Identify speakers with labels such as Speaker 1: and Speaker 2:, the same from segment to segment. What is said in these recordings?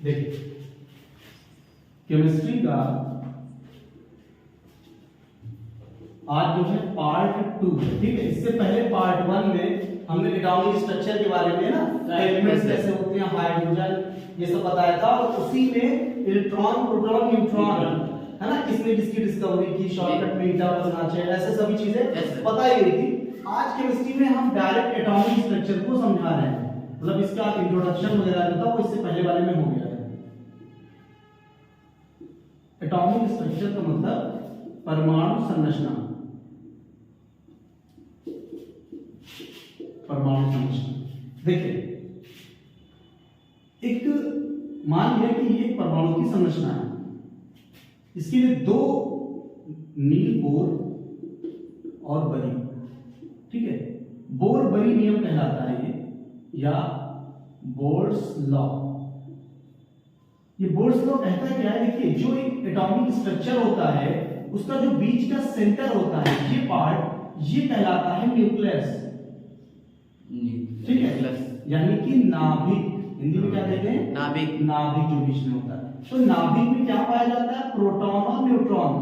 Speaker 1: देखिए केमिस्ट्री का आज जो है पार्ट 2 है, ठीक है। इससे पहले पार्ट 1 में हमने एटॉमिक स्ट्रक्चर के बारे में ना एलिमेंट्स कैसे होते हैं, हाइड्रोजन ये सब बताया था, और उसी में इलेक्ट्रॉन, प्रोटॉन, न्यूट्रॉन है ना, किसने किसकी डिस्कवरी की, शॉर्टकट में ईटा बसनाचे, ऐसे सभी चीजें बताई गई थी। आज केमिस्ट्री में हम डायरेक्ट एटॉमिक स्ट्रक्चर को समझा रहे हैं, मतलब इसका इंट्रोडक्शन वगैरह जो था वो इससे पहले वाले में हो गया है। एटॉमिक स्ट्रक्चर का मतलब परमाणु संरचना, परमाणु संरचना। देखिए एक मान लिया कि ये परमाणु की संरचना है, इसके लिए दो नील, बोर और बरी, ठीक है। बोर बरी नियम कहलाता है ये, या बोर्स लॉ। ये बोर्स लॉ कहता है क्या है, देखिए जो एक एटॉमिक स्ट्रक्चर होता है उसका जो बीच का सेंटर होता है, ये पार्ट, ये कहलाता है न्यूक्लियस, ठीक है, यानी कि नाभिक। हिंदी में क्या कहते हैं, नाभिक। नाभिक जो बीच में होता है, तो नाभिक में क्या पाया जाता है, प्रोटॉन और न्यूट्रॉन।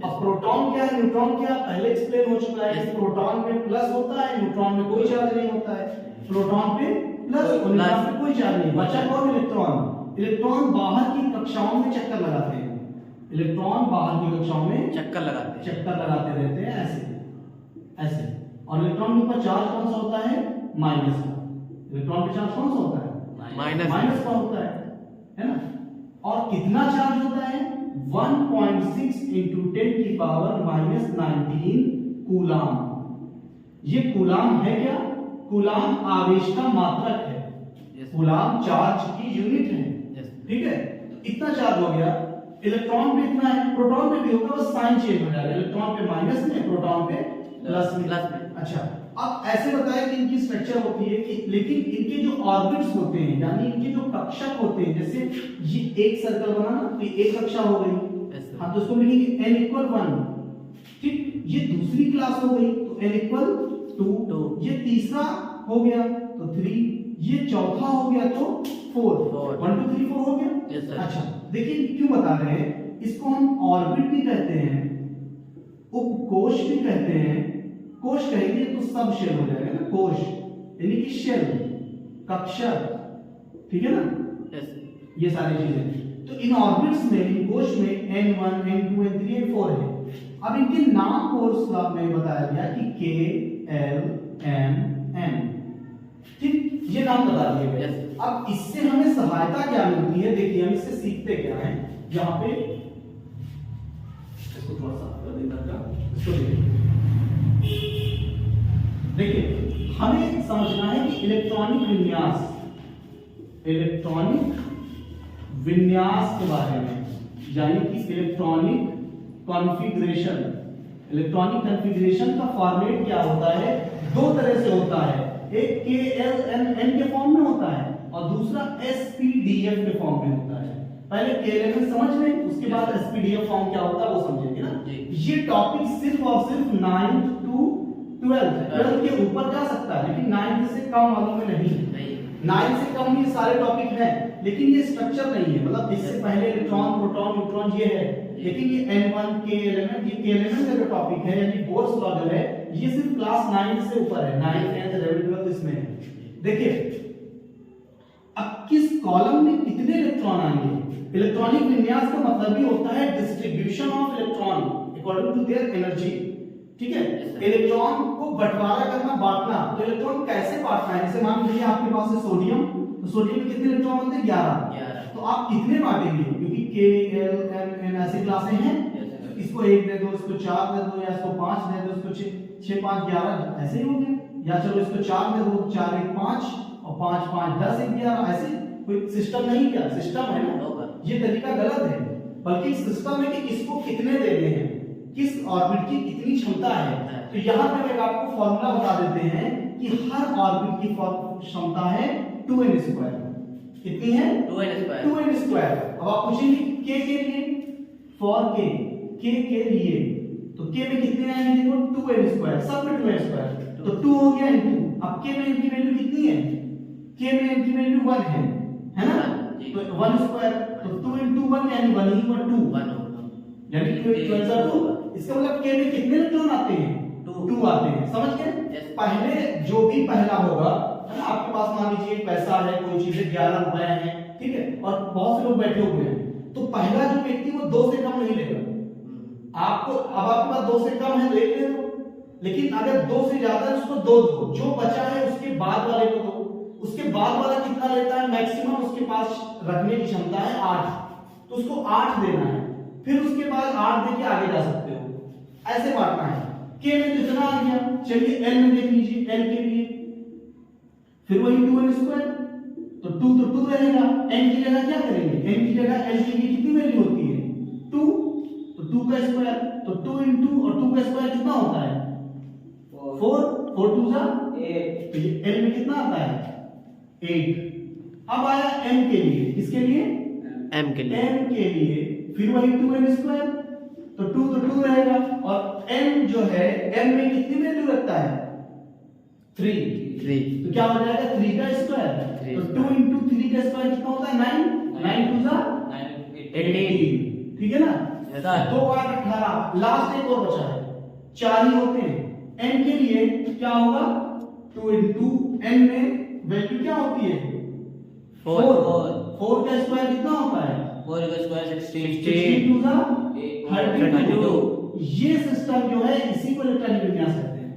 Speaker 1: अब प्रोटॉन क्या है, न्यूट्रॉन क्या, पहले एक्सप्लेन हो चुका है। प्रोटॉन में प्लस होता है, न्यूट्रॉन में कोई चार्ज नहीं होता है। प्रोटॉन पे प्लस और न्यूट्रॉन पे कोई चार्ज नहीं। बचा कौन, इलेक्ट्रॉन। इलेक्ट्रॉन बाहर की कक्षाओं में चक्कर लगाते हैं, इलेक्ट्रॉन बाहर की कक्षाओं में चक्कर लगाते रहते हैं, ऐसे ऐसे। और इलेक्ट्रॉन के ऊपर चार्ज कौन सा होता है, माइनस का। इलेक्ट्रॉन पे चार्ज कौन सा होता है, माइनस का होता है ना। और कितना चार्ज होता है, 1.6 into 10 की पावर -19 कूलाम। ये कूलाम है क्या, कूलाम आवेश का मात्रक है, कूलाम चार्ज की यूनिट है, ठीक है। तो इतना चार्ज हो गया। इलेक्ट्रॉन पे इतना है, प्रोटॉन पे भी होगा, बस साइन चेंज हो जाएगा, इलेक्ट्रॉन पे माइनस में, प्रोटॉन पे प्लस में। अच्छा, अब ऐसे बताया कि इनकी स्ट्रक्चर होती है कि, लेकिन इनके जो ऑर्बिट्स होते हैं, यानी इनके जो कक्षक होते हैं, जैसे ये एक सर्कल बना ना, तो एक कक्षा हो गई, हम तो उसको लिखेंगे n = 1, ठीक। ये दूसरी क्लास हो गई तो n = 2, ये तीसरा हो गया तो 3, ये चौथा हो गया तो 4, 1 2 3 4 हो गया। अच्छा, देखिए क्यों बता रहे हैं, इसको हम ऑर्बिट भी कहते हैं, उपकोश भी कहते हैं। कोश कहेंगे तो सब शेल हो जाएगा ना, कोश यानी कि शेल, कक्षक, ठीक है ना, ये सारी चीजें। तो इन ऑर्बिट्स में, इन कोश में n1 n2 n3 n4 है। अब इनके नाम कोर्स में बताया गया कि k l m n, ठीक, ये नाम बता दिए गए। अब इससे हमें सहायता क्या मिलती है, देखिए हम इससे सीखते क्या है। यहाँ पे इसको थोड़ा सा इसको देखिए हमें समझना है कि इलेक्ट्रॉनिक विन्यास के बारे में, यानी कि इलेक्ट्रॉनिक कॉन्फ़िगरेशन। इलेक्ट्रॉनिक कॉन्फ़िगरेशन का फॉर्मेट क्या होता है, दो तरह से होता है, एक KLMN के फॉर्म में होता है और दूसरा SPDF के फॉर्म में होता है। पहले KLMN समझ लें, उसके बाद SPDF फॉर्म क्या होता है वो समझेंगे ना। ये टॉपिक सिर्फ और सिर्फ 9th to 12th के ऊपर जा सकता है, लेकिन 9th से कम वालों में नहीं। 9th से कम ये सारे टॉपिक हैं, लेकिन ये स्ट्रक्चर नहीं है, मतलब इससे पहले इलेक्ट्रॉन, प्रोटॉन, न्यूट्रॉन ये है, लेकिन ये N1 के एलिमेंट, ये के एलिमेंट का जो टॉपिक है, यानी बोर्स लॉ जो है, ये सिर्फ क्लास 9 से ऊपर है, 9th 10th 11th 12th इसमें है। देखिए अब किस कॉलम में कितने इलेक्ट्रॉन आएंगे। इलेक्ट्रॉनिक विन्यास का मतलब ही होता है distribution of electron according to their energy, ठीक है। इलेक्ट्रॉन को बंटवारा करना, बांटना। तो इलेक्ट्रॉन कैसे बांटना है, जैसे मान लीजिए आपके पास है सोडियम, तो सोडियम में कितने इलेक्ट्रॉन होते हैं, 11। तो आप कितने बांटेंगे, क्योंकि K L M N ऐसे क्लासें हैं, इसको 1 दे दो, इसको 4 दे दो, या इसको 5 दे दो, इसको 6 5 11 ऐसे ही होंगे, या चलो इसको 4 दे दो, 4 1 5 और 5 5 10 1 11, ऐसे कोई सिस्टम नहीं, क्या सिस्टम है ना, ये तरीका गलत है। बल्कि सिस्टम है कि किसको कितने देने हैं, किस ऑर्बिट की कितनी क्षमता है। तो यहाँ पे एक आपको फॉर्मूला बता देते हैं कि हर ऑर्बिट की क्षमता है 2n²। कितनी है, 2n²। अब आप पूछेंगे k के लिए, फॉर k के लिए, तो k में कितने आएंगे, देखो 2n², सब में 2n², तो 2 हो गया इनटू। अब k में n की वैल्यू कितनी है, k में n की वैल्यू 1 है ना। तो 1 स्क्वायर, तो 2 into 1 यानी 1 ही और 2 यानी 2 इसका मतलब के में कितने इलेक्ट्रॉन आते हैं? 2 आते हैं। समझ गए? पहले जो भी पहला होगा, है ना, आपके पास मान लीजिए पैसा है, कोई चीज है, 11 रुपए है, ठीक है, और बहुत से लोग बैठे हुए हैं, तो पहला जो व्यक्ति वो 2 से कम नहीं लेगा। आपको अब आपके पास 2 से कम है तो 1 ले लो, लेकिन अगर 2 से ज्यादा है उसको 2 दो, जो बचा है उसके बाद वाले को दो। उसके बाद वाला कितना लेता है मैक्सिमम, उसके पास रखने की क्षमता है 8, तो उसको 8 देना है, फिर उसके बाद 8 देके आगे जा सकते हो। ऐसे बांटना है। के में कितना आ गया, चलिए एल में देख लीजिए, एल के लिए फिर वही 2n स्क्वायर, तो 2 तो 2 रहेगा, n की जगह क्या करेंगे, n की जगह एल की कितनी वैल्यू होती है 2, तो 2 का स्क्वायर, तो 2 into और 2 का स्क्वायर कितना होता है 4, 4 2 जा 8, तो ये एल में कितना आता है 8। अब आया m के लिए, किसके लिए m के लिए फिर वही 2n स्क्वायर, तो 2 तो 2 रहेगा, और n जो है m में कितनी वैल्यू रखता है 3, तो क्या हो जाएगा 3 का स्क्वायर, तो 2 into 3 का स्क्वायर कितना होता है 9, 9 2 जा 18, ठीक है ना। 2 8 18, लास्ट एक और बचा है, 4 ही होते हैं। n के लिए क्या होगा 2 into n में वैल्यू क्या होती है 4 का स्क्वायर कितना होता है
Speaker 2: 4 का स्क्वायर
Speaker 1: 16 2 जा 32। ये सिस्टम जो है इसी को इलेक्ट्रॉनिक विन्यास कहते हैं।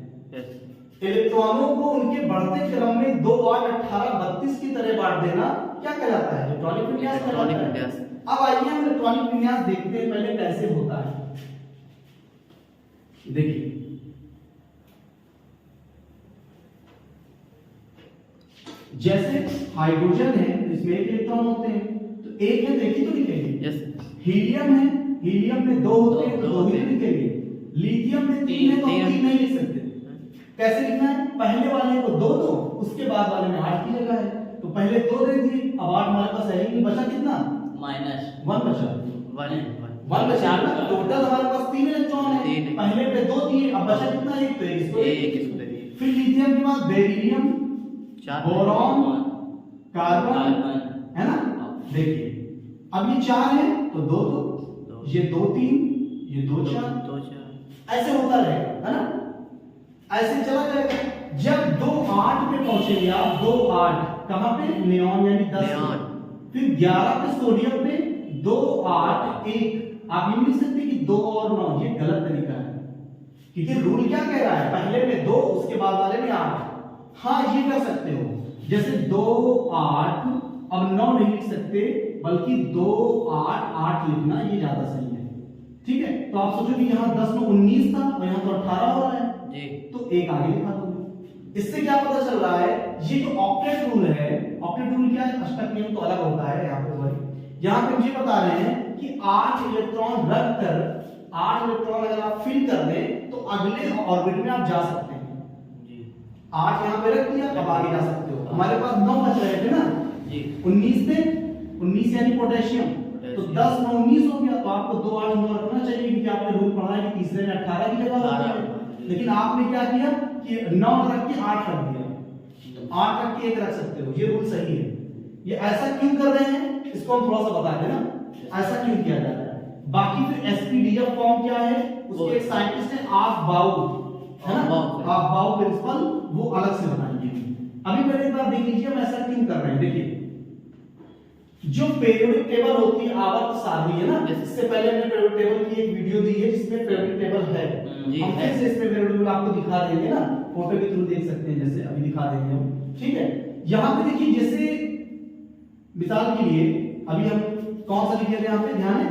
Speaker 1: इलेक्ट्रॉनों को उनके बढ़ते क्रम में 2 8 18 32 की तरह बांट देना क्या कहलाता है इलेक्ट्रॉनिक विन्यास कहलाता है। अब आइए हम इलेक्ट्रॉनिक विन्यास देखते हैं पहले कैसे होता है। देखिए जैसे हाइड्रोजन है तो इसमें एक इलेक्ट्रॉन होते हैं, तो एक है देखिए तो लिखेंगे। हीलियम है, हीलियम में 2 होते हैं तो 2 ही लिखेंगे। लिथियम में 3 है तो 3 नहीं लिख सकते। कैसे लिखना है, पहले वाले को 2 दो, उसके बाद वाले में 8 की जगह है, तो पहले 2 दे दिए, अब 8 हमारे पास है ही नहीं, बचा कितना -1 बचा 1 बचा। टोटल हमारे पास 3 इलेक्ट्रॉन है, पहले पे 2 दिए, अब बचा कितना 1, तो 1 इसको दे दिए। फिर लिथियम के बाद बेरिलियम, बोरॉन, कार्बन, है ना। देखिए अब ये 4 है तो 2 2, ये 2 3, ये 2 4, ऐसे होता रहेगा, है ना, ऐसे चला जाएगा। जब 2 8 पे पहुंचेंगे आप, 2 8 कहां पे नियॉन यानी 10, फिर 11 पे सोडियम पे 2 8 1। आप ये नहीं लिख सकते कि 2 और 9, ये गलत तरीका है, क्योंकि रूल क्या कह रहा है पहले में 2 उसके बाद वाले में 8। हाँ ये कर सकते हो, जैसे 2 8, अब 9 नहीं लिख सकते बल्कि 2 8 8 लिखना, ये ज्यादा सही है, ठीक है। तो आप सोचो कि यहाँ 10 में 19 था और यहाँ तो 18 हो रहा है जी, तो एक आगे लिखा दोगे। इससे क्या पता चल रहा है, ये जो ऑक्टेट रूल है, ऑक्टेट रूल क्या है, अष्टक नियम तो अलग होता है। यहाँ पे मुझे बता रहे हैं कि 8 इलेक्ट्रॉन रख कर 8 इलेक्ट्रॉन अगर आप फिल कर दें तो अगले ऑर्बिट में आप जा सकते हैं। 8 यहाँ पे रख दिया, अब आगे जा सकते हो। हमारे पास 9 बच रहे थे ना जी, 19 थे, 19 यानी पोटेशियम, तो 10 9 19 हो गया, तो आपको 2 8 9 रखना चाहिए, क्योंकि आपने रूल पढ़ा है कि तीसरे में 18 की जगह होती है। लेकिन आपने क्या किया कि 9 रख के 8 रख दिया, तो 8 रख के 1 रख सकते हो, ये रूल सही है। ये ऐसा क्यों कर रहे हैं इसको हम थोड़ा सा बता दें ना, ऐसा क्यों किया जाता है। बाकी फिर एसपीडीएफ फॉर्म क्या है, उसके एक साइंटिस्ट है आफबाउ, है ना, आफबाउ प्रिंसिपल, वो अलग से बताएंगे। अभी पहले एक बार देख लीजिए हम ऐसा क्यों कर रहे हैं। देखिए जो पीरियोडिक टेबल होती है आवर्त सारणी है ना, इससे पहले हमने पीरियोडिक टेबल की एक वीडियो दी है जिसमें पीरियोडिक टेबल है, हम फिर से इसमें पीरियोडिक टेबल आपको दिखा देंगे ना, फोटो के थ्रू देख सकते हैं, जैसे अभी दिखा देंगे हम, ठीक है। यहाँ पे देखिए जैसे मिसाल के लिए अभी हम कौन सा लिखे थे, यहाँ पे ध्यान है,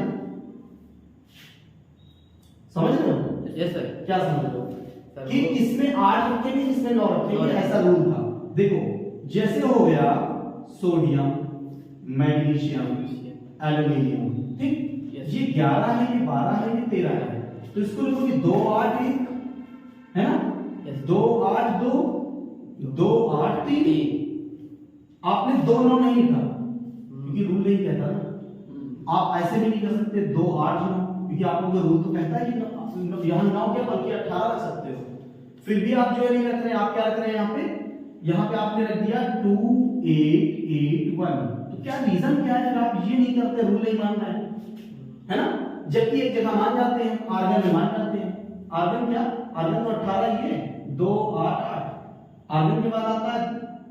Speaker 1: समझ रहे हो?
Speaker 2: Yes sir.
Speaker 1: क्या समझ रहे हो कि इसमें 8 रखेंगे, इसमें 9 रखेंगे, ऐसा रूल था। देखो जैसे हो गया सोडियम, मैग्नीशियम, एल्युमिनियम, ठीक, ये 11 है, ये 12 है, ये 13 है, तो इसको लिखोगे 2 8 1, है ना, 2 8 2, 2 8 3। आपने 2 9 नहीं लिखा क्योंकि रूल नहीं कहता ना, आप ऐसे भी नहीं कर सकते 2 8 9, क्योंकि आप लोगों का रूल तो कहता है कि यहाँ 9 क्या बल्कि 18 रख सकते हो, फिर भी आप जो है नहीं रख रहे हैं, आप क्या रख रहे हैं यहाँ पे यहाँ पे आपने रख दिया 2881। तो क्या रीजन क्या है, आप ये नहीं करते, रूल नहीं मान रहे हैं, है ना? जबकि एक जगह मान जाते हैं, आर्गन में मान जाते हैं। आर्गन क्या, आर्गन तो 18 ही है, 288 आर्गन के बाद आता है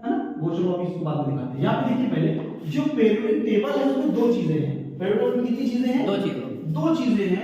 Speaker 1: ना? वो चलो अभी इसको बाद में दिखाते हैं। यहाँ पे देखिए पहले जो पेरियोडिक टेबल है उसमें दो चीजें हैं। पेरियोडिक टेबल में कितनी चीजें हैं?
Speaker 2: दो चीजें
Speaker 1: दो चीजें हैं।